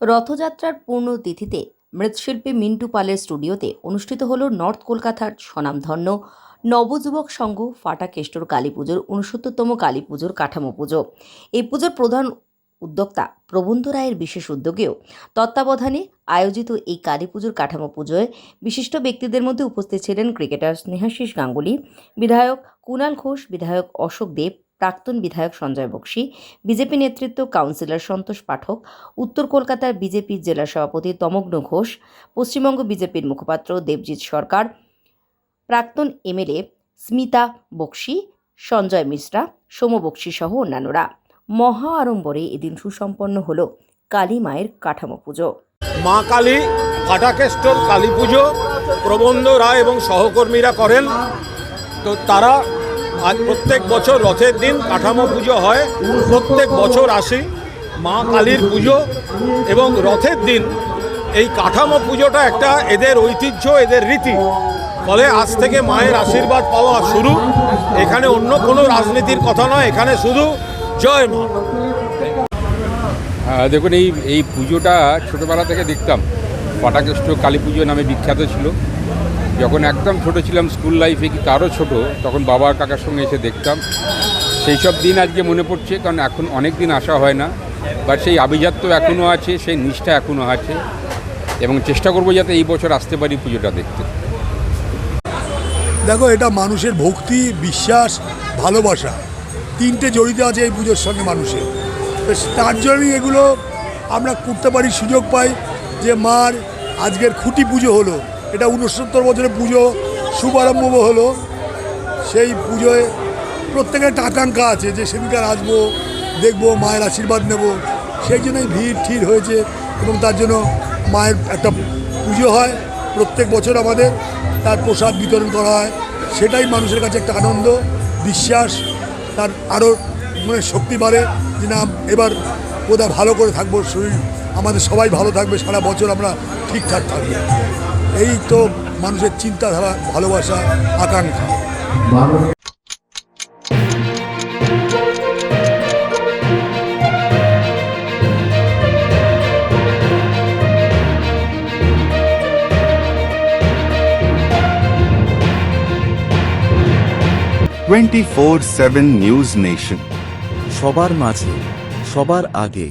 রথযাত্রার পূর্ণতিথিতে মৃৎশিল্পী মিন্টু পালের স্টুডিওতে অনুষ্ঠিত হল নর্থ কলকাতার স্বনামধন্য নবযুবক সংঘ ফাটাকেষ্টর কালী পুজোর ৬৯তম কালী পুজোর কাঠামো পুজো। এই পুজোর প্রধান উদ্যোক্তা প্রবন্ধ রায়ের বিশেষ উদ্যোগেও তত্ত্বাবধানে আয়োজিত এই কালী পুজোর কাঠামো পুজোয় বিশিষ্ট ব্যক্তিদের মধ্যে উপস্থিত ছিলেন ক্রিকেটার স্নেহাশিস গাঙ্গুলি, বিধায়ক কুণাল ঘোষ, বিধায়ক অশোক দেব, প্রাক্তন বিধায়ক সঞ্জয় বক্সি, বিজেপি নেতৃত্ব কাউন্সিলর সন্তোষ পাঠক, উত্তর কলকাতার বিজেপির জেলা সভাপতি তমগ্ন ঘোষ, পশ্চিমবঙ্গ বিজেপির মুখপাত্র দেবজিৎ সরকার, প্রাক্তন এমএলএ স্মিতা বক্সি, সঞ্জয় মিশ্রা, সোম বক্সি সহ অন্যান্যরা। মহা আড়ম্বরে এদিন সুসম্পন্ন হল কালী মায়ের কাঠামো পুজো। মা কালী ফাটাকেষ্টর কালী পুজো প্রবন্ধ রায় এবং সহকর্মীরা করেন। তো তারা আজ প্রত্যেক বছর রথের দিন কাঠামো পুজো হয়, প্রত্যেক বছর আসি মা কালীর পুজো এবং রথের দিন এই কাঠামো পুজোটা একটা এদের ঐতিহ্য, এদের রীতি। ফলে আজ থেকে মায়ের আশীর্বাদ পাওয়া শুরু। এখানে অন্য কোনো রাজনীতির কথা নয়, এখানে শুধু জয় মা। দেখুন, এই পুজোটা ছোটোবেলা থেকে দেখতাম। ফাটাকেষ্ট কালী পুজো নামে বিখ্যাত ছিল। যখন একদম ছোট ছিলাম, স্কুল লাইফে কি তারও ছোট, তখন বাবা কাকার সঙ্গে এসে দেখতাম। সেই সব দিন আজকে মনে পড়ছে, কারণ এখন অনেক দিন আসা হয় না। বাট সেই আভিজাত্য এখনও আছে, সেই নিষ্ঠা এখনও আছে, এবং চেষ্টা করবো যাতে এই বছর আসতে পারি পুজোটা দেখতে। দেখো, এটা মানুষের ভক্তি, বিশ্বাস, ভালোবাসা তিনটে জড়িত আছে এই পুজোর সঙ্গে মানুষের। তো তার জন্যই এগুলো আমরা করতে পারি, সুযোগ পাই। যে মার আজকের খুঁটি পুজো হলো, এটা ৬৯ বছরের পুজো শুভারম্ভ হলো। সেই পুজোয় প্রত্যেকের একটা আকাঙ্ক্ষা আছে যে সেদিনকার আসবো, দেখবো, মায়ের আশীর্বাদ নেব। সেই জন্যই ভিড় ঠিড় হয়েছে এবং তার জন্য মায়ের একটা পুজো হয় প্রত্যেক বছর আমাদের, তার প্রসাদ বিতরণ করা হয়। সেটাই মানুষের কাছে একটা আনন্দ, বিশ্বাস, তার আরও শক্তি বাড়ে যে না, এবার বোধহয় ভালো করে থাকবো, শরীর আমাদের সবাই ভালো থাকবে, সারা বছর আমরা ঠিকঠাক থাকবো। এই তো মানুষের চিন্তাধারা, ভালোবাসা, আকাঙ্ক্ষা। 24/7 নিউজ নেশন, সবার মাঝে, সবার আগে।